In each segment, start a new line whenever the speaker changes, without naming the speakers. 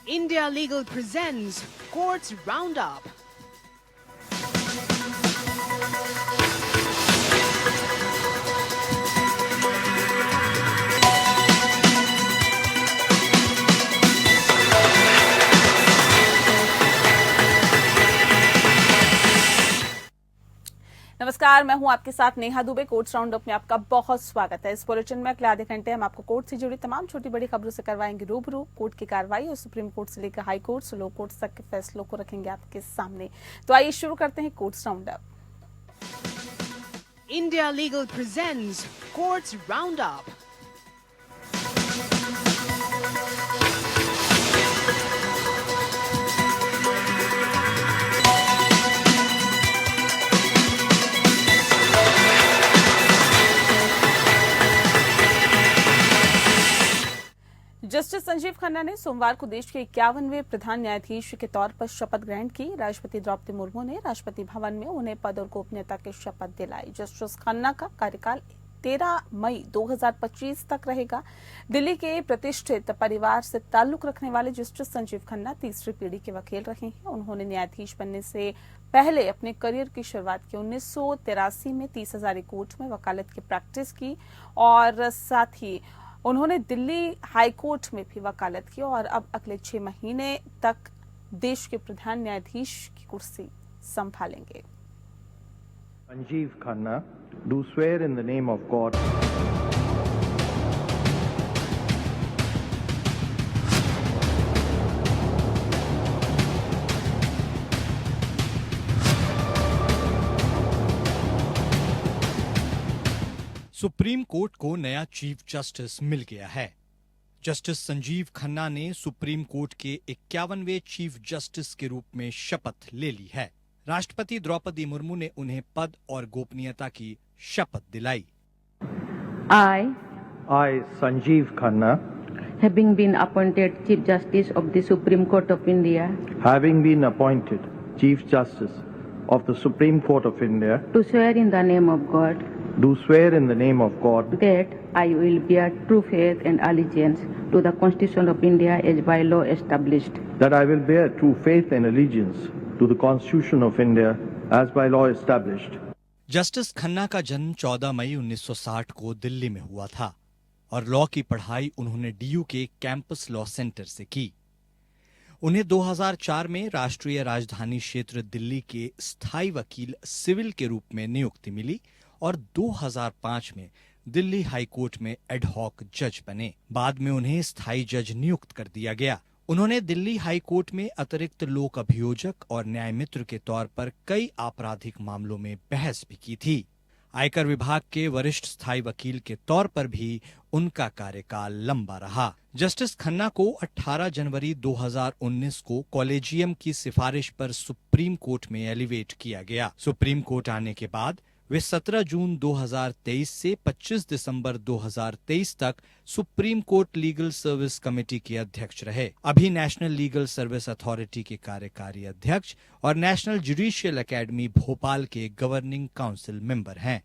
India Legal presents Courts Roundup.
नमस्कार, मैं हूं आपके साथ नेहा दुबे। कोर्ट्स राउंडअप में आपका बहुत स्वागत है। इस बुलेटिन में अगले आधे घंटे हम आपको कोर्ट से जुड़ी तमाम छोटी बड़ी खबरों से करवाएंगे रूबरू। कोर्ट की कार्रवाई और सुप्रीम कोर्ट से लेकर हाई कोर्ट लो कोर्ट तक के फैसलों को रखेंगे आपके सामने। तो आइए शुरू करते हैं courts roundup.
India Legal presents Courts Roundup.
Justice Sanjeev Khanna ने सोमवार को देश के 51वें प्रधान न्यायाधीश के तौर पर शपथ ग्रहण की। राष्ट्रपति द्रौपदी मुर्मू ने राष्ट्रपति भवन में उन्हें पद और गोपनीयता की शपथ दिलाई। जस्टिस खन्ना का कार्यकाल 13 मई 2025 तक रहेगा। दिल्ली के प्रतिष्ठित परिवार से ताल्लुक रखने वाले जस्टिस संजीव खन्ना तीसरी पीढ़ी के वकील रहे हैं। उन्होंने न्यायाधीश बनने से पहले अपने करियर की शुरुआत की। 1983 में 30,000 कोर्ट में वकालत की प्रैक्टिस की और साथ ही उन्होंने दिल्ली हाई कोर्ट में भी वकालत की और अब अगले 6 महीने तक देश के प्रधान न्यायाधीश की कुर्सी संभालेंगे।
Sanjeev Khanna, do swear in the name of God.
Supreme court को नया चीफ जस्टिस मिल गया है। जस्टिस संजीव खन्ना ने सुप्रीम कोर्ट के 51वें चीफ जस्टिस के रूप में शपथ ले ली है। राष्ट्रपति द्रौपदी मुर्मू ने उन्हें पद और गोपनीयता की शपथ दिलाई।
I, Sanjeev Khanna,
having been appointed Chief Justice of the Supreme Court of India,
having been appointed Chief Justice of the Supreme Court of India,
do swear in the name of God
do swear in the name of God
that I will bear true faith and allegiance to the Constitution of India as by law established,
that I will bear true faith and allegiance to the Constitution of India as by law established.
Justice Khanna का जन्म 14 मई 1960 को दिल्ली में हुआ था और law की पढ़ाई उन्होंने डीयू के कैंपस लॉ सेंटर से की। उन्हें 2004 में राष्ट्रीय राजधानी क्षेत्र दिल्ली के स्थायी वकील सिविल के रूप में नियुक्ति मिली और 2005 में दिल्ली हाई कोर्ट में एडहॉक जज बने। बाद में उन्हें स्थायी जज नियुक्त कर दिया गया। उन्होंने दिल्ली हाई कोर्ट में अतिरिक्त लोक अभियोजक और न्याय मित्र के तौर पर कई आपराधिक मामलों में बहस भी की थी। आयकर विभाग के वरिष्ठ स्थायी वकील के तौर पर भी उनका कार्यकाल लंबा रहा। जस्टिस खन्ना को 18 जनवरी 2019 को कॉलेजियम की सिफारिश पर सुप्रीम कोर्ट में एलिवेट किया गया। सुप्रीम कोर्ट आने के बाद वे 17 जून 2023 से 25 दिसंबर 2023 तक supreme court legal service committee के अध्यक्ष रहे। अभी नेशनल लीगल सर्विस अथॉरिटी के कार्यकारी अध्यक्ष और नेशनल जुडिशियल एकेडमी भोपाल के गवर्निंग काउंसिल मेंबर हैं।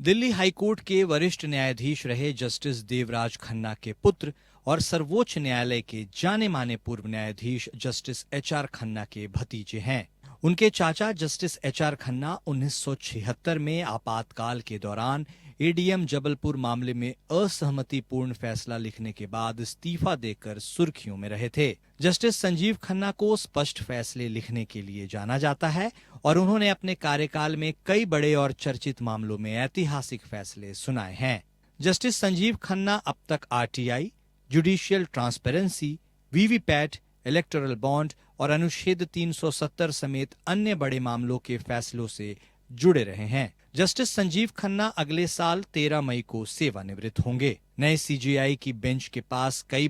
दिल्ली हाई कोर्ट के वरिष्ठ न्यायाधीश रहे जस्टिस देवराज खन्ना के पुत्र और सर्वोच्च न्यायालय के जाने माने पूर्व न्यायाधीश जस्टिस एच.आर. खन्ना के भतीजे हैं। उनके चाचा जस्टिस एच.आर. खन्ना 1976 में आपातकाल के दौरान एडीएम जबलपुर मामले में असहमतिपूर्ण फैसला लिखने के बाद इस्तीफा देकर सुर्खियों में रहे थे। जस्टिस संजीव खन्ना को स्पष्ट फैसले लिखने के लिए जाना जाता है और उन्होंने अपने कार्यकाल में कई बड़े और चर्चित मामलों में ऐतिहासिक फैसले सुनाए हैं। जस्टिस संजीव खन्ना अब तक RTI, judicial transparency, VVPAT, electoral bond और अनुच्छेद 370 समेत अन्य बड़े मामलों के फैसलों से जुड़े रहे हैं। जस्टिस संजीव खन्ना अगले साल 13 मई को सेवानिवृत्त होंगे। नए सीजेआई के बेंच के पास कई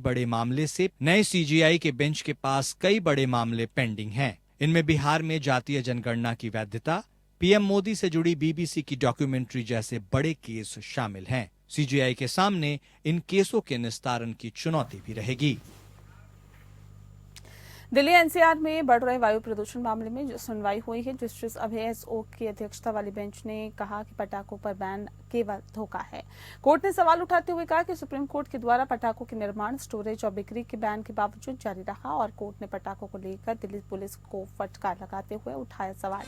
बड़े मामले पेंडिंग हैं। इनमें बिहार में जातीय जनगणना की वैधता, पीएम मोदी से जुड़ी बीबीसी की डॉक्यूमेंट्री जैसे बड़े केस शामिल हैं। सीजेआई के सामने इन केसों के निस्तारण की चुनौती भी रहेगी।
दिल्ली एनसीआर में बढ़ रहे वायु प्रदूषण मामले में जो सुनवाई हुई है, जस्टिस अभय एस ओक की अध्यक्षता वाली बेंच ने कहा कि पटाखों पर बैन केवल धोखा है। कोर्ट ने सवाल उठाते हुए कहा कि सुप्रीम कोर्ट के द्वारा पटाखों के निर्माण, स्टोरेज और बिक्री के बैन के बावजूद जारी रहा और कोर्ट ने पटाखों को लेकर दिल्ली पुलिस को फटकार लगाते हुए उठाया सवाल।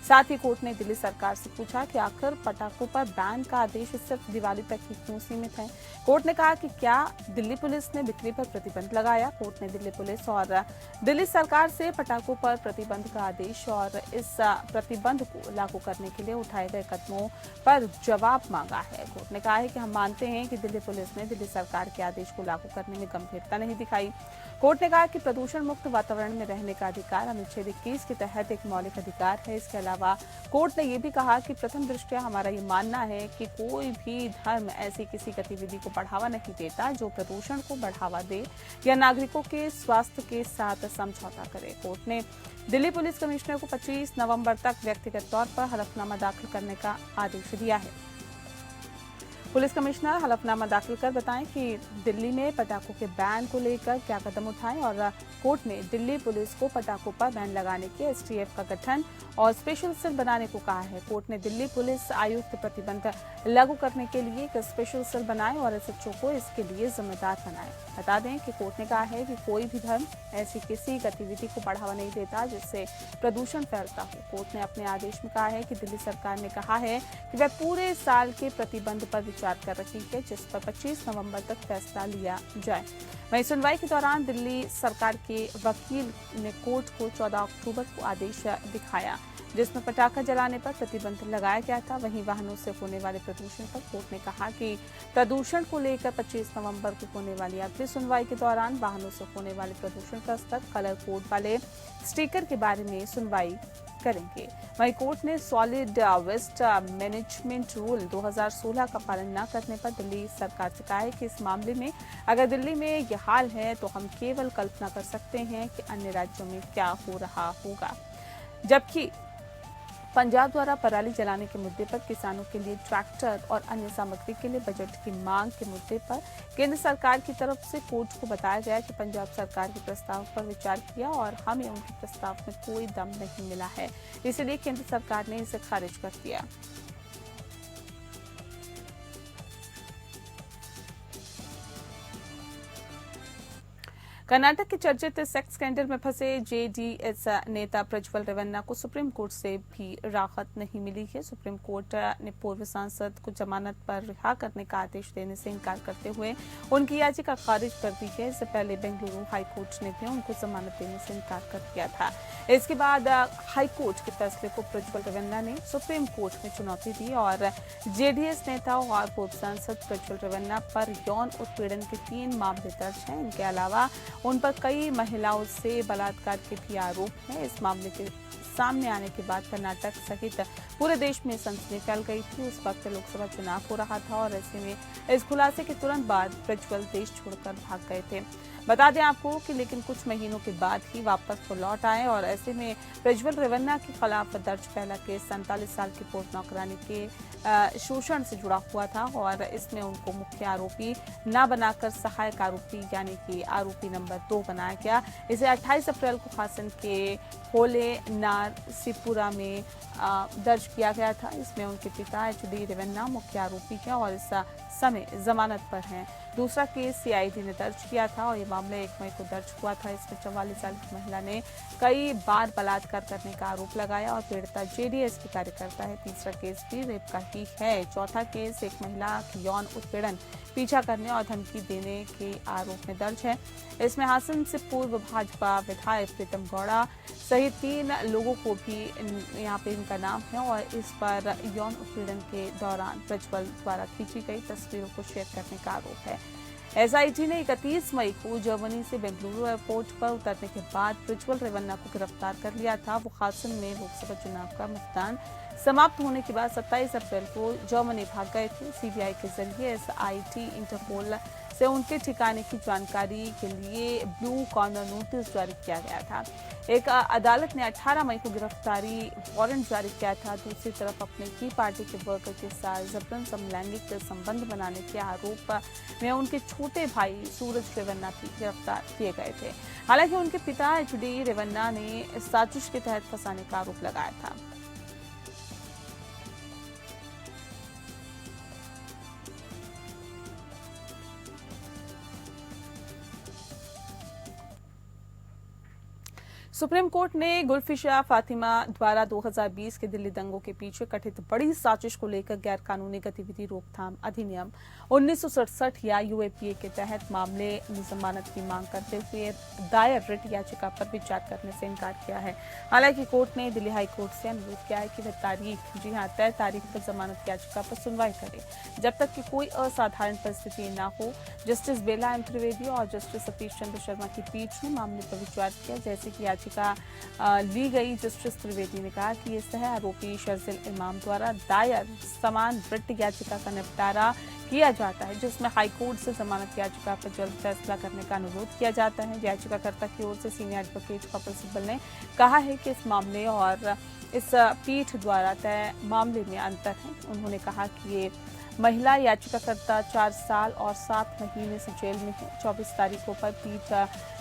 साथ ही कोर्ट ने दिल्ली सरकार से पूछा कि आखिर पटाखों पर बैन का आदेश सिर्फ दिवाली तक ही क्यों सीमित है। कोर्ट ने कहा कि क्या दिल्ली पुलिस ने बिक्री पर प्रतिबंध लगाया। कोर्ट ने दिल्ली पुलिस और दिल्ली सरकार से पटाखों पर प्रतिबंध का आदेश और इस प्रतिबंध को लागू करने के लिए उठाए गए कदमों पर जवाब मांगा है। कोर्ट ने कहा है कि हम मानते हैं कि दिल्ली पुलिस ने दिल्ली सरकार के आदेश को लागू करने में गंभीरता नहीं दिखाई। कोर्ट ने कहा कि प्रदूषण मुक्त वातावरण में रहने का अधिकार अनुच्छेद 21 के तहत एक मौलिक अधिकार है। इसके अलावा कोर्ट ने यह भी कहा कि प्रथम दृष्टया हमारा ये मानना है कि कोई भी धर्म ऐसी किसी गतिविधि को बढ़ावा नहीं देता जो प्रदूषण को बढ़ावा दे या नागरिकों के स्वास्थ्य के साथ समझौता करे। कोर्ट ने दिल्ली पुलिस कमिश्नर को 25 नवंबर तक व्यक्तिगत तौर पर हलफनामा दाखिल करने का आदेश दिया है। पुलिस कमिश्नर हलफनामा दाखिल कर बताएं कि दिल्ली में पटाखों के बैन को लेकर क्या कदम उठाएं और कोर्ट ने दिल्ली पुलिस को पटाखों पर बैन लगाने के एसटीएफ का गठन और स्पेशल सेल बनाने को कहा है। कोर्ट ने दिल्ली पुलिस आयुक्त प्रतिबंध लागू करने के लिए एक स्पेशल सेल बनाए और एसएचओ को इसके लिए जिम्मेदार बनाए। बता दें कि कोर्ट ने कहा है कि कोई भी धर्म ऐसी किसी गतिविधि को बढ़ावा नहीं देता जिससे प्रदूषण फैलता हो। कोर्ट ने अपने आदेश में कहा है कि दिल्ली सरकार ने कहा है कि वह पूरे साल के प्रतिबंध पर विचार कर रही है, जिस पर 25 नवंबर तक फैसला लिया जाए। वहीं सुनवाई के दौरान दिल्ली सरकार के वकील ने कोर्ट को 14 अक्टूबर को आदेश दिखाया जिसमें पटाखा जलाने पर प्रतिबंध लगाया गया था। वहीं वाहनों से होने वाले प्रदूषण पर कोर्ट ने कहा कि प्रदूषण को लेकर 25 नवंबर को होने वाली अगली सुनवाई के दौरान वाहनों से होने वाले प्रदूषण का स्तर, कलर कोड वाले स्टिकर के बारे में सुनवाई करेंगे। वहीं कोर्ट ने सॉलिड वेस्ट मैनेजमेंट रूल 2016 का पालन न करने पर दिल्ली सरकार से कहा है कि इस मामले में अगर दिल्ली में यह हाल है तो हम केवल कल्पना कर सकते हैं कि अन्य राज्यों में क्या हो रहा होगा। जबकि पंजाब द्वारा पराली जलाने के मुद्दे पर किसानों के लिए ट्रैक्टर और अन्य सामग्री के लिए बजट की मांग के मुद्दे पर केंद्र सरकार की तरफ से कोर्ट को बताया गया कि पंजाब सरकार के प्रस्ताव पर विचार किया और हमें उनके प्रस्ताव में कोई दम नहीं मिला है, इसलिए केंद्र सरकार ने इसे खारिज कर दिया। कर्नाटक के चर्चित सेक्स स्कैंडल में फंसे जेडीएस नेता प्रज्वल रेवन्ना को सुप्रीम कोर्ट से भी राहत नहीं मिली है। सुप्रीम कोर्ट ने पूर्व सांसद को जमानत पर रिहा करने का आदेश देने से इनकार करते हुए उनकी याचिका खारिज कर दी है। इससे पहले बेंगलुरु हाईकोर्ट ने भी उनको जमानत देने से इनकार कर दिया था। इसके बाद हाईकोर्ट के फैसले को प्रज्वल रेवन्ना ने सुप्रीम कोर्ट में चुनौती दी और जेडीएस नेता और पूर्व सांसद प्रज्वल रेवन्ना पर यौन उत्पीड़न के 3 मामले दर्ज हैं। इनके अलावा उन पर कई महिलाओं से बलात्कार के भी आरोप हैं। इस मामले के सामने आने के बाद कर्नाटक सहित पूरे देश में सनसनी फैल गई थी। उस वक्त लोकसभा चुनाव हो रहा था और ऐसे में इस खुलासे के तुरंत बाद प्रज्वल देश छोड़कर भाग गए थे। बता दें आपको कि लेकिन कुछ महीनों के बाद ही वापस वो लौट आए और ऐसे में प्रज्वल रेवन्ना के खिलाफ दर्ज पहला केस 47 साल की पूर्व नौकरानी के शोषण से जुड़ा हुआ था और इसमें उनको मुख्य आरोपी न बनाकर सहायक आरोपी यानी कि आरोपी नंबर 2 बनाया गया। इसे 28 अप्रैल को हासन के होले नारसीपुरा में दर्ज किया गया था। इसमें उनके पिता एचडी रेवन्ना मुख्य आरोपी हैं और इस समय जमानत पर हैं। दूसरा केस सीआईडी ने दर्ज किया था और ये मामला 1 मई को दर्ज हुआ था। इसमें 44 साल की महिला ने कई बार बलात्कार करने का आरोप लगाया और पीड़िता जेडीएस की कार्यकर्ता है। तीसरा केस भी रेप का ही है। चौथा केस एक महिला की यौन उत्पीड़न, पीछा करने और धमकी देने के आरोप में दर्ज है। इसमें हासन से पूर्व भाजपा विधायक प्रीतम गौड़ा सहित 3 लोगों को भी यहाँ पे इनका नाम है और इस पर यौन उत्पीड़न के दौरान प्रज्वल द्वारा खींची गई तस्वीरों को शेयर करने का आरोप है। एसआईटी ने 31 मई को जर्मनी से बेंगलुरु एयरपोर्ट पर उतरने के बाद प्रज्वल रेवन्ना को गिरफ्तार कर लिया था। वो हासन में लोकसभा चुनाव का मतदान समाप्त होने के बाद 27 अप्रैल को जर्मनी भाग गए थे। सीबीआई के जरिए एसआईटी इंटरपोल से उनके ठिकाने की जानकारी के लिए ब्लू कॉर्नर नोटिस जारी किया गया था। एक अदालत ने 18 मई को गिरफ्तारी वारंट जारी किया था। दूसरी तरफ अपने की पार्टी के वर्कर के साथ जबरन समलैंगिक संबंध बनाने के आरोप में उनके छोटे भाई सूरज रेवन्ना भी गिरफ्तार किए गए थे। हालांकि उनके पिता HD रेवन्ना ने साजिश के तहत फंसाने का आरोप लगाया था। सुप्रीम कोर्ट ने गुलफिशा फातिमा द्वारा 2020 के दिल्ली दंगों के पीछे कथित बड़ी साजिश को लेकर गैर कानूनी गतिविधि रोकथाम अधिनियम 1967 या UAPA के तहत मामले में जमानत की मांग करते हुए दायर रिट याचिका पर विचार करने से इनकार किया है। हालांकि कोर्ट ने दिल्ली हाई कोर्ट से अनुरोध किया है कि वह तय तारीख पर जमानत याचिका पर सुनवाई करे, जब तक कि कोई असाधारण परिस्थिति न हो। जस्टिस बेला एम त्रिवेदी और जस्टिस सतीश चंद्र शर्मा की पीठ ने मामले पर विचार किया। जैसे कि याचिका ली गई, जस्टिस त्रिवेदी ने कहा कि इस सह आरोपी शर्जिल इमाम द्वारा दायर समान रिट याचिका का निपटारा किया जाता है, जिसमें हाईकोर्ट से जमानत याचिका पर जल्द फैसला करने का अनुरोध किया जाता है। याचिकाकर्ता की ओर से सीनियर एडवोकेट कपिल सिब्बल ने कहा है कि इस मामले और इस पीठ द्वारा तय मामले में अंतर है। उन्होंने कहा कि ये महिला याचिकाकर्ता 4 साल और 7 महीने से जेल में है। 24 तारीखों पर पीठ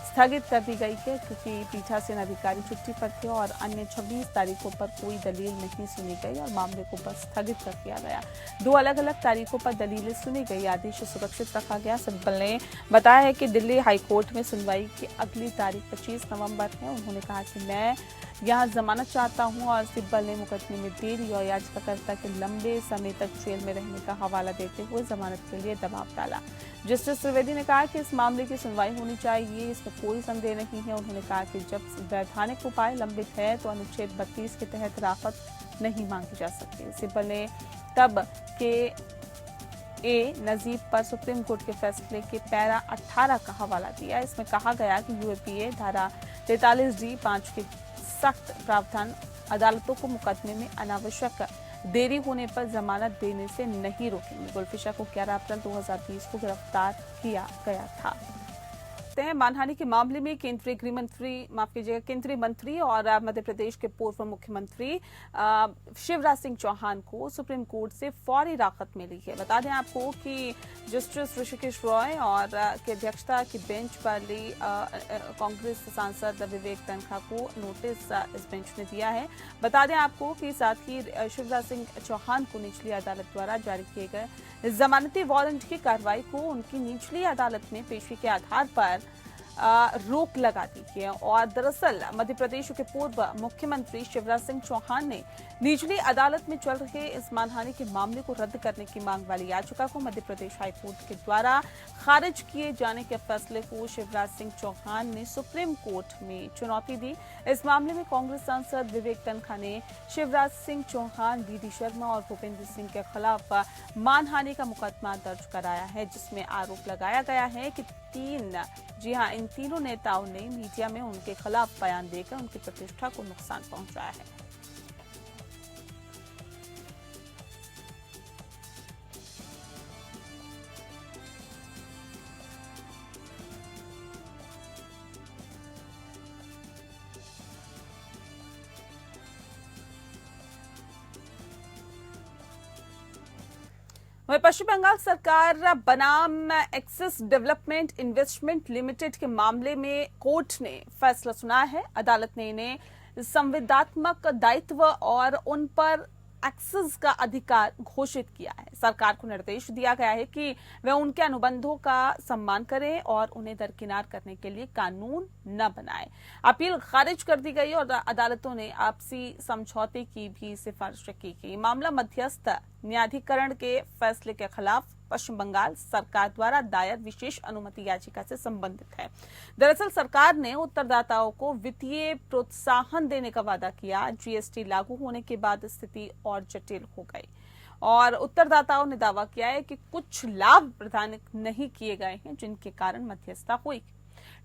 स्थगित कर दी गई है क्योंकि पीठासीन अधिकारी छुट्टी पर थे और अन्य 26 तारीखों पर कोई दलील नहीं सुनी गई और मामले को बस स्थगित कर दिया गया। 2 अलग-अलग तारीखों पर दलीलें सुनी गई, आदेश सुरक्षित रखा गया। सिब्बल ने बताया है कि दिल्ली हाईकोर्ट में सुनवाई की अगली तारीख 25 नवंबर है। उन्होंने कहा कि मैं यहां जमानत चाहता हूं और सिब्बल ने मुकदमे में देरी और याचिकाकर्ता के लंबे समय तक जेल में रहने का हवाला देते हुए जमानत के लिए दबाव डाला। जस्टिस त्रिवेदी ने कहा कि इस मामले की सुनवाई होनी चाहिए, इसमें कोई संदेह नहीं है। उन्होंने कहा कि जब वैधानिक उपाय लंबित है तो अनुच्छेद 32 के तहत राहत नहीं मांगी जा सकती। सिब्बल ने तब के नजीब पर सुप्रीम कोर्ट के फैसले के पैरा 18 का हवाला दिया। इसमें कहा गया कि UAPA धारा 43D(5) के सख्त प्रावधान अदालतों को मुकदमे में अनावश्यक देरी होने पर जमानत देने से नहीं रोकेंगे। गुलफिशा को 11 अप्रैल 2020 को गिरफ्तार किया गया था। मानहानि के मामले में केंद्रीय मंत्री और मध्य प्रदेश के पूर्व मुख्यमंत्री शिवराज सिंह चौहान को सुप्रीम कोर्ट से फौरी राहत मिली है। बता दें आपको कि जस्टिस ऋषिकेश रॉय और की अध्यक्षता की बेंच वाली कांग्रेस सांसद विवेक तनखा को नोटिस इस बेंच ने दिया है। बता दें आपको कि साथ ही शिवराज सिंह चौहान को निचली अदालत द्वारा जारी किए गए जमानती वारंट की कार्रवाई को उनकी निचली अदालत में पेशी के आधार पर रोक लगा दी है। और दरअसल मध्य प्रदेश के पूर्व मुख्यमंत्री शिवराज सिंह चौहान ने निचली अदालत में चल रहे इस मानहानि के मामले को रद्द करने की मांग वाली याचिका को मध्य प्रदेश हाईकोर्ट के द्वारा खारिज किए जाने के फैसले को शिवराज सिंह चौहान ने सुप्रीम कोर्ट में चुनौती दी। इस मामले में कांग्रेस सांसद विवेक तनखा ने शिवराज सिंह चौहान, BD शर्मा और भूपेंद्र सिंह के खिलाफ मानहानि का मुकदमा दर्ज कराया है, जिसमें आरोप लगाया गया है कि इन तीनों नेताओं ने मीडिया में उनके खिलाफ बयान देकर उनकी प्रतिष्ठा को नुकसान पहुंचाया है। वहीं पश्चिम बंगाल सरकार बनाम एक्सिस डेवलपमेंट इन्वेस्टमेंट लिमिटेड के मामले में कोर्ट ने फैसला सुनाया है। अदालत ने इन्हें संविदात्मक दायित्व और उन पर एक्सेस का अधिकार घोषित किया है। सरकार को निर्देश दिया गया है कि वे उनके अनुबंधों का सम्मान करें और उन्हें दरकिनार करने के लिए कानून न बनाए। अपील खारिज कर दी गई और अदालतों ने आपसी समझौते की भी सिफारिश की गई। मामला मध्यस्थ न्यायाधिकरण के फैसले के खिलाफ पश्चिम बंगाल सरकार द्वारा दायर विशेष अनुमति याचिका से संबंधित है। दरअसल सरकार ने उत्तरदाताओं को वित्तीय प्रोत्साहन देने का वादा किया। GST लागू होने के बाद स्थिति और जटिल हो गई और उत्तरदाताओं ने दावा किया है कि कुछ लाभ प्रदान नहीं किए गए हैं, जिनके कारण मध्यस्थता हुई।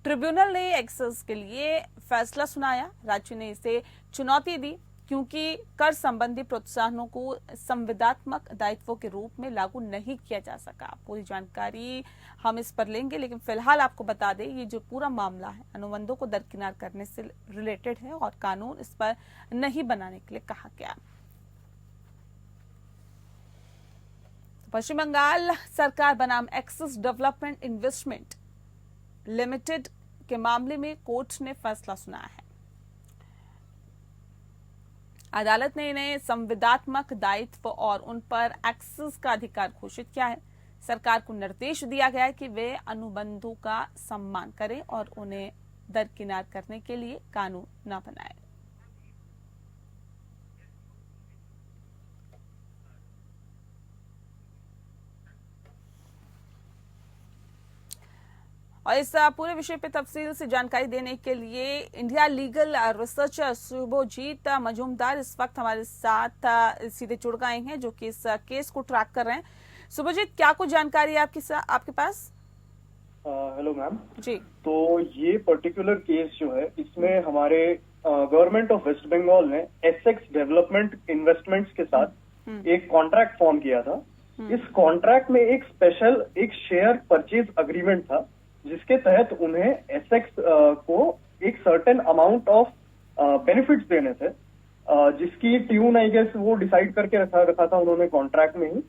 ट्रिब्यूनल ने एक्सेस के लिए फैसला सुनाया। राज्य ने इसे चुनौती दी। क्योंकि कर संबंधी प्रोत्साहनों को संविदात्मक दायित्वों के रूप में लागू नहीं किया जा सका। पूरी जानकारी हम इस पर लेंगे, लेकिन फिलहाल आपको बता दें ये जो पूरा मामला है अनुबंधों को दरकिनार करने से रिलेटेड है और कानून इस पर नहीं बनाने के लिए कहा गया। पश्चिम बंगाल सरकार बनाम एक्सिस डेवलपमेंट इन्वेस्टमेंट लिमिटेड के मामले में कोर्ट ने फैसला सुनाया है। अदालत ने इन्हें संविदात्मक दायित्व और उन पर एक्सेस का अधिकार घोषित किया है। सरकार को निर्देश दिया गया है कि वे अनुबंधों का सम्मान करें और उन्हें दरकिनार करने के लिए कानून न बनाएं। और इस पूरे विषय पे तफसील से जानकारी देने के लिए India legal researcher Shubhajit Majumdar इस वक्त हमारे साथ सीधे जुड़ गए हैं, जो कि इस केस को ट्रैक कर रहे हैं। शुभजीत, क्या कुछ जानकारी है आपके पास?
हेलो मैम
जी।
तो ये पर्टिकुलर केस जो है, इसमें हमारे गवर्नमेंट ऑफ वेस्ट बंगाल ने एसेक्स डेवलपमेंट इन्वेस्टमेंट्स के साथ एक कॉन्ट्रैक्ट फॉर्म किया था। इस कॉन्ट्रैक्ट में एक स्पेशल शेयर परचेज अग्रीमेंट था, जिसके तहत उन्हें एसेक्स को एक सर्टेन अमाउंट ऑफ बेनिफिट्स देने थे, जिसकी ट्यून आई गेस वो डिसाइड करके रखा था उन्होंने कॉन्ट्रैक्ट में ही।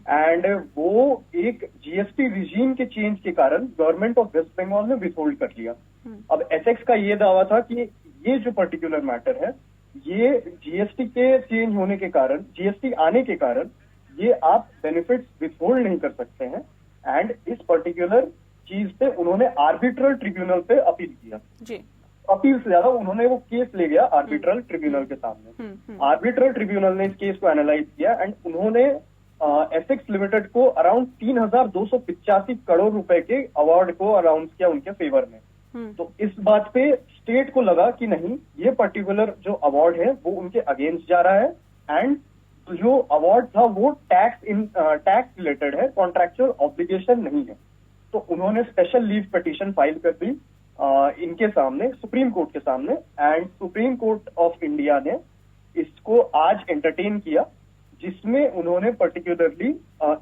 एंड वो एक जीएसटी रिजीम के चेंज के कारण गवर्नमेंट ऑफ वेस्ट बंगाल ने विथहोल्ड कर लिया। अब एसेक्स का ये दावा था कि ये जो पर्टिकुलर मैटर है, ये जीएसटी के चेंज होने के कारण, जीएसटी आने के कारण ये आप बेनिफिट्स विथहोल्ड नहीं कर सकते हैं। एंड इस पर्टिकुलर चीज पे उन्होंने आर्बिट्रल ट्रिब्यूनल पे अपील किया जी। अपील से ज्यादा उन्होंने वो केस ले गया आर्बिट्रल ट्रिब्यूनल के सामने। आर्बिट्रल ट्रिब्यूनल ने इस केस को एनालाइज किया एंड उन्होंने एसेक्स लिमिटेड को अराउंड 3,285 करोड़ रुपए के अवार्ड को अनाउंस किया उनके फेवर में। तो इस बात पे स्टेट को लगा कि नहीं, ये पर्टिकुलर जो अवार्ड है वो उनके अगेंस्ट जा रहा है एंड जो अवार्ड था वो टैक्स रिलेटेड है, कॉन्ट्रैक्चुअल ऑब्लिगेशन नहीं है। तो उन्होंने स्पेशल लीव पिटीशन फाइल कर दी इनके सामने, सुप्रीम कोर्ट के सामने। And supreme court of India ने इसको आज एंटरटेन किया, जिसमें उन्होंने पर्टिकुलरली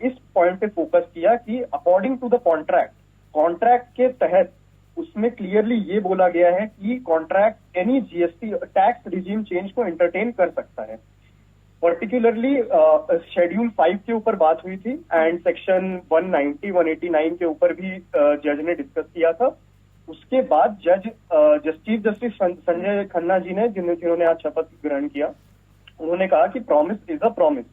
इस पॉइंट पे फोकस किया कि अकॉर्डिंग टू द कॉन्ट्रैक्ट के तहत उसमें क्लियरली ये बोला गया है कि contract any GST tax regime change को एंटरटेन कर सकता है। पर्टिकुलरली शेड्यूल 5 के ऊपर बात हुई थी एंड सेक्शन 190, 189 के ऊपर भी जज ने डिस्कस किया था। उसके बाद जस्टिस संजय खन्ना जी ने, जिन्होंने आज शपथ ग्रहण किया, उन्होंने कहा कि promise is a promise.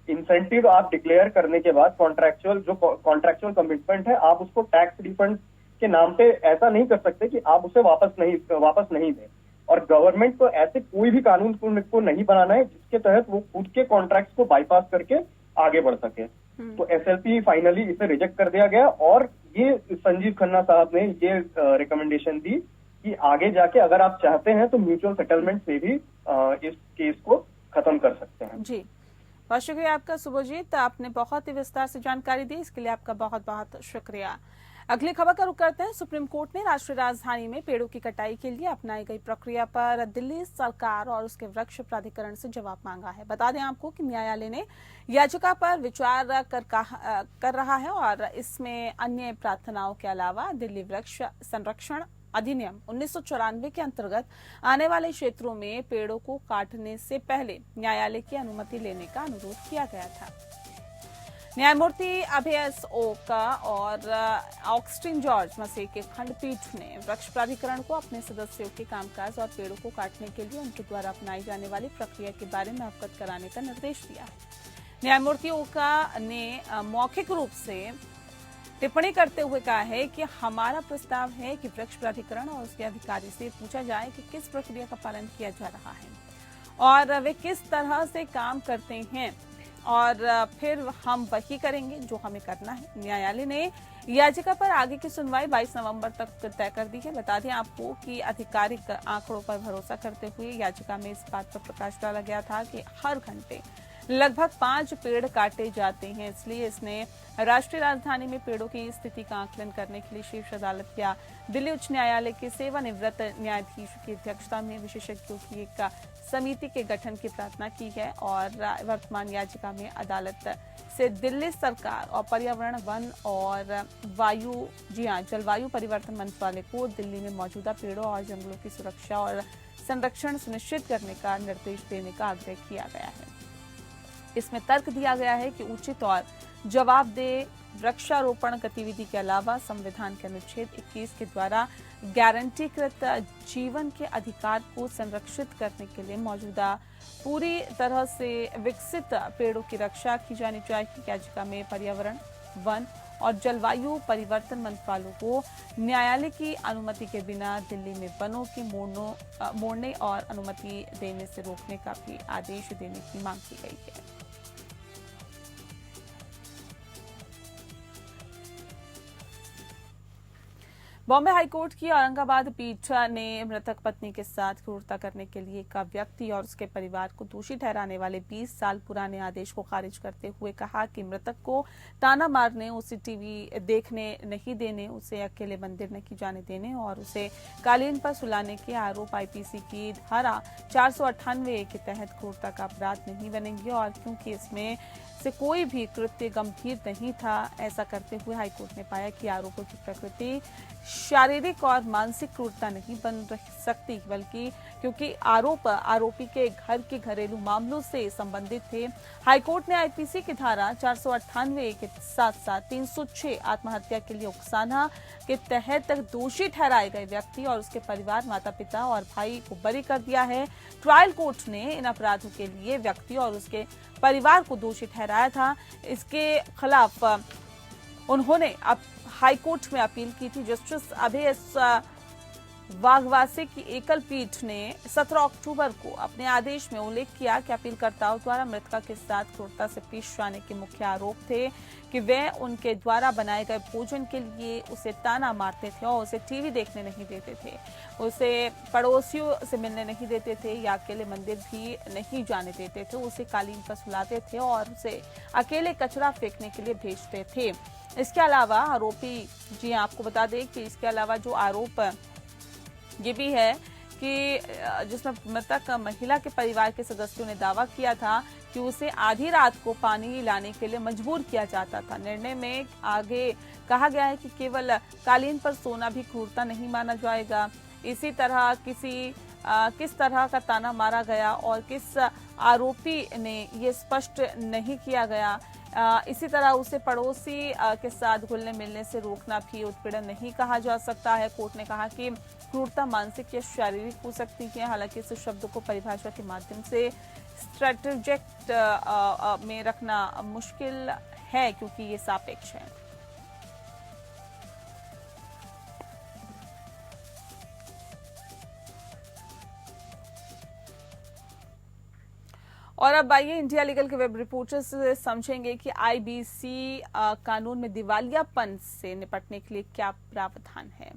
Incentive आप डिक्लेयर करने के बाद कॉन्ट्रैक्चुअल कमिटमेंट है, आप उसको टैक्स रिफंड के नाम पे ऐसा नहीं कर सकते कि आप उसे वापस नहीं दें। और गवर्नमेंट को ऐसे कोई भी कानून को नहीं बनाना है जिसके तहत वो खुद के कॉन्ट्रैक्ट्स को बाईपास करके आगे बढ़ सके। तो एसएलपी फाइनली इसे रिजेक्ट कर दिया गया और ये संजीव खन्ना साहब ने ये रिकमेंडेशन दी कि आगे जाके अगर आप चाहते हैं तो म्यूचुअल सेटलमेंट से भी इस केस को खत्म कर सकते हैं।
जी, बहुत शुक्रिया आपका शुभजीत, आपने बहुत ही विस्तार से जानकारी दी, इसके लिए आपका बहुत बहुत शुक्रिया। अगली खबर का रुख करते हैं। सुप्रीम कोर्ट ने राष्ट्रीय राजधानी में पेड़ों की कटाई के लिए अपनाई गई प्रक्रिया पर दिल्ली सरकार और उसके वृक्ष प्राधिकरण से जवाब मांगा है। बता दें आपको कि न्यायालय ने याचिका पर विचार कर रहा है और इसमें अन्य प्रार्थनाओं के अलावा दिल्ली वृक्ष संरक्षण अधिनियम 1994 के अंतर्गत आने वाले क्षेत्रों में पेड़ों को काटने से पहले न्यायालय की अनुमति लेने का अनुरोध किया गया था। न्यायमूर्ति अभय एस ओका और ऑगस्टिन जॉर्ज मसीह के खंडपीठ ने वृक्ष प्राधिकरण को अपने सदस्यों के कामकाज और पेड़ों को काटने के लिए उनके द्वारा अपनाई जाने वाली प्रक्रिया के बारे में अवगत कराने का निर्देश दिया है। न्यायमूर्ति ओका ने मौखिक रूप से टिप्पणी करते हुए कहा है कि हमारा प्रस्ताव है कि वृक्ष प्राधिकरण और उसके अधिकारी से पूछा जाए कि किस प्रक्रिया का पालन किया जा रहा है और वे किस तरह से काम करते हैं और फिर हम वही करेंगे जो हमें करना है। न्यायालय ने याचिका पर आगे की सुनवाई 22 नवंबर तक तय कर दी है। बता दें आपको कि आधिकारिक आंकड़ों पर भरोसा करते हुए याचिका में इस बात पर प्रकाश डाला गया था कि हर घंटे लगभग 5 पेड़ काटे जाते हैं। इसलिए इसने राष्ट्रीय राजधानी में पेड़ों की स्थिति का आकलन करने के लिए शीर्ष अदालत या दिल्ली उच्च न्यायालय के सेवानिवृत्त न्यायाधीश की अध्यक्षता में विशेषज्ञों की एक समिति के गठन की प्रार्थना की है और वर्तमान याचिका में अदालत से दिल्ली सरकार और पर्यावरण, वन और जलवायु परिवर्तन मंत्रालय को दिल्ली में मौजूदा पेड़ों और जंगलों की सुरक्षा और संरक्षण सुनिश्चित करने का निर्देश देने का आग्रह किया गया है। इसमें तर्क दिया गया है कि उचित और जवाबदेह वृक्षारोपण गतिविधि के अलावा संविधान के अनुच्छेद 21 के द्वारा गारंटीकृत जीवन के अधिकार को संरक्षित करने के लिए मौजूदा पूरी तरह से विकसित पेड़ों की रक्षा की जानी चाहिए। याचिका में पर्यावरण, वन और जलवायु परिवर्तन मंत्रालयों को न्यायालय की अनुमति के बिना दिल्ली में वनों की मोड़ने और अनुमति देने से रोकने का भी आदेश देने की मांग की गई है। बॉम्बे हाईकोर्ट की औरंगाबाद पीठ ने मृतक पत्नी के साथ क्रूरता करने के लिए एक व्यक्ति और उसके परिवार को दोषी ठहराने वाले 20 साल पुराने आदेश को खारिज करते हुए कहा कि मृतक को ताना मारने, उसे टीवी देखने नहीं देने, उसे अकेले मंदिर नहीं जाने देने और उसे कालीन पर सुलाने के आरोप आईपीसी की धारा 498 के तहत क्रूरता का अपराध नहीं बनेंगे और क्योंकि इसमें से कोई भी कृत्य गंभीर नहीं था, ऐसा करते हुए हाईकोर्ट ने पाया कि आरोपों की प्रकृति शारीरिक और मानसिक क्रूरता नहीं बन सकती, बल्कि क्योंकि आरोपी के घर के घरेलू मामलों से संबंधित थे। हाईकोर्ट ने आईपीसी की धारा 498 के साथ साथ 306 आत्महत्या के लिए उकसाना के तहत दोषी ठहराए गए व्यक्ति और उसके परिवार, माता पिता और भाई को बरी कर दिया है। ट्रायल कोर्ट ने इन अपराधों के लिए व्यक्ति और उसके परिवार को दोषी ठहराया था। इसके खिलाफ उन्होंने अब हाईकोर्ट में अपील की थी। जस्टिस अभय एस वाघवासे की एकल पीठ ने 17 अक्टूबर को अपने आदेश में उल्लेख किया कि अपीलकर्ताओं द्वारा मृतका के साथ क्रूरता से पेश आने के मुख्य आरोप थे कि वे उनके द्वारा बनाए गए भोजन के लिए उसे ताना मारते थे और उसे टीवी देखने नहीं देते थे, उसे पड़ोसियों से मिलने नहीं देते थे या अकेले मंदिर भी नहीं जाने देते थे, उसे कालीन पर सुलाते थे और उसे अकेले कचरा फेंकने के लिए भेजते थे। इसके अलावा आरोपी आपको बता दें कि इसके अलावा जो आरोप ये भी है कि जिसमें मृतक महिला के परिवार के सदस्यों ने दावा किया था कि उसे आधी रात को पानी लाने के लिए मजबूर किया जाता था। निर्णय में आगे कहा गया है कि केवल कालीन पर सोना भी क्रूरता नहीं माना जाएगा। इसी तरह किस तरह का ताना मारा गया और किस आरोपी ने ये स्पष्ट नहीं किया गया। इसी तरह उसे पड़ोसी के साथ घुलने मिलने से रोकना भी उत्पीड़न नहीं कहा जा सकता है। कोर्ट ने कहा कि क्रूरता मानसिक या शारीरिक हो सकती है। हालांकि इस शब्द को परिभाषा के माध्यम से स्ट्रेटेजिक में रखना मुश्किल है क्योंकि ये सापेक्ष है। और अब आइए इंडिया लीगल के वेब रिपोर्टर से समझेंगे कि आईबीसी कानून में दिवालियापन से निपटने के लिए क्या प्रावधान है।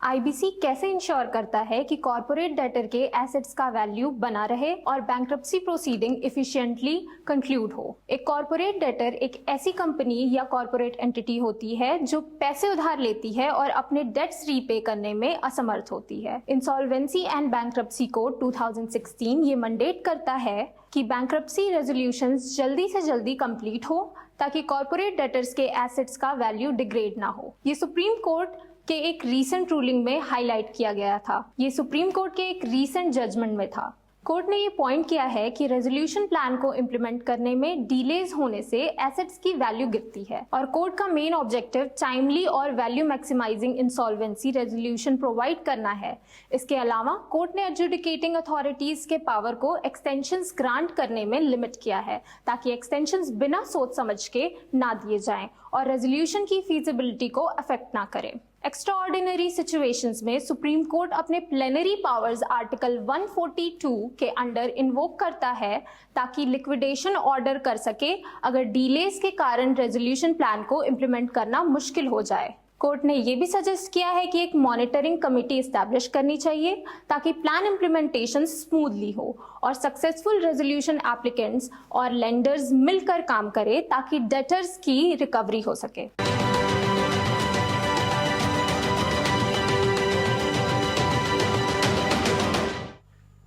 आईबीसी कैसे इंश्योर करता है कि कॉर्पोरेट डेटर के एसेट्स का वैल्यू बना रहे और बैंक्रप्सी प्रोसीडिंग एफिशिएंटली कंक्लूड हो। एक कॉर्पोरेट डेटर एक ऐसी कंपनी या कॉर्पोरेट एंटिटी होती है जो पैसे उधार लेती है और अपने डेट्स रीपे करने में असमर्थ होती है। इंसॉल्वेंसी एंड बैंक्रप्सी कोड 2016 ये मैंडेट करता है कि बैंक्रप्सी रेजोल्यूशंस जल्दी से जल्दी कंप्लीट हो ताकि कॉर्पोरेट डेटर्स के एसेट्स का वैल्यू डिग्रेड ना हो। ये सुप्रीम कोर्ट के एक रीसेंट रूलिंग में हाईलाइट किया गया था। ये सुप्रीम कोर्ट के एक रीसेंट जजमेंट में था। कोर्ट ने ये पॉइंट किया है कि रेजोल्यूशन प्लान को इम्प्लीमेंट करने में डिलेज होने से एसेट्स की वैल्यू गिरती है और कोर्ट का मेन ऑब्जेक्टिव टाइमली और value maximising insolvency resolution provide करना है। इसके अलावा कोर्ट ने एडजुडिकेटिंग अथॉरिटीज के पावर को एक्सटेंशंस ग्रांट करने में लिमिट किया है ताकि एक्सटेंशंस बिना सोच समझ के ना दिए जाएं और रेजोल्यूशन की फीजिबिलिटी को अफेक्ट ना करें। एक्स्ट्राऑर्डिनरी सिचुएशंस में सुप्रीम कोर्ट अपने प्लेनरी पावर्स आर्टिकल 142 के अंडर इन्वोक करता है ताकि लिक्विडेशन ऑर्डर कर सके अगर डिलेस के कारण रेजोल्यूशन प्लान को इम्प्लीमेंट करना मुश्किल हो जाए। कोर्ट ने ये भी सजेस्ट किया है कि एक मॉनिटरिंग कमेटी इस्टेब्लिश करनी चाहिए ताकि प्लान इम्प्लीमेंटेशन स्मूथली हो और सक्सेसफुल रेजोल्यूशन एप्लीकेंट्स और लेंडर्स मिलकर काम करें ताकि डेटर्स की रिकवरी हो सके।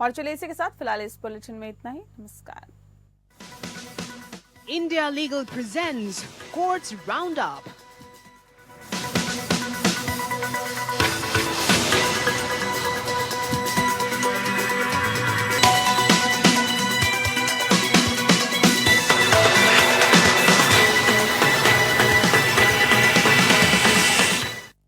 और चलिए इसी के साथ फिलहाल इस बुलेटिन में इतना ही। नमस्कार।
India Legal presents Courts Roundup.